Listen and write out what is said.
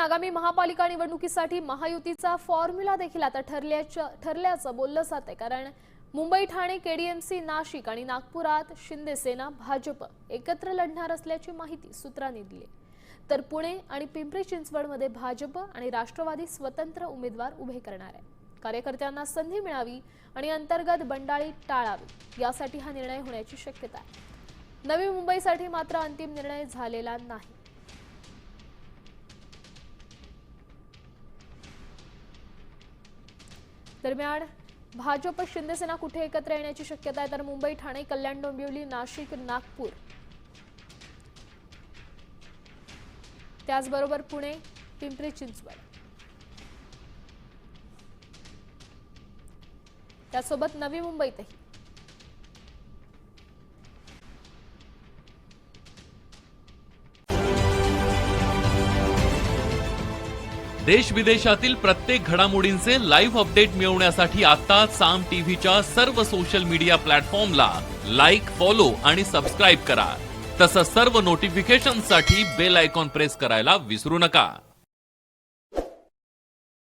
आगामी महापालिका निवडणुकीसाठी महायुतीचा फॉर्म्युला देखील आता ठरल्याचं बोललं जातंय। कारण मुंबई, ठाणे, केडीएमसी, नाशिक आणि नागपुरात शिंदे सेना भाजप एकत्र लढणार असल्याची माहिती सूत्रांनी दिली। तर पुणे आणि पिंपरी चिंचवडमध्ये भाजप आणि राष्ट्रवादी स्वतंत्र उमेदवार उभे करणार आहे। कार्यकर्त्यांना संधी मिळावी आणि अंतर्गत बंडाळी टाळावी यासाठी हा निर्णय होण्याची शक्यता आहे। नवी मुंबईसाठी मात्र अंतिम निर्णय झालेला नाही। दरम्यान भाजप शिंदे सेना कुठे एकत्र येण्याची शक्यता आहे, तर मुंबई, ठाणे, कल्याण, डोंबिवली, नाशिक, नागपूर, त्याचबरोबर पुणे, पिंपरी चिंचवड, त्यासोबत नवी मुंबईतही। देश विदेशातील प्रत्येक घडामोडींचे लाईव्ह अपडेट मिळवण्यासाठी आता साम टीव्हीच्या सर्व सोशल मीडिया प्लॅटफॉर्मला लाईक, फॉलो आणि सबस्क्राईब करा। तसंच सर्व नोटिफिकेशनसाठी बेल आयकॉन प्रेस करायला विसरू नका।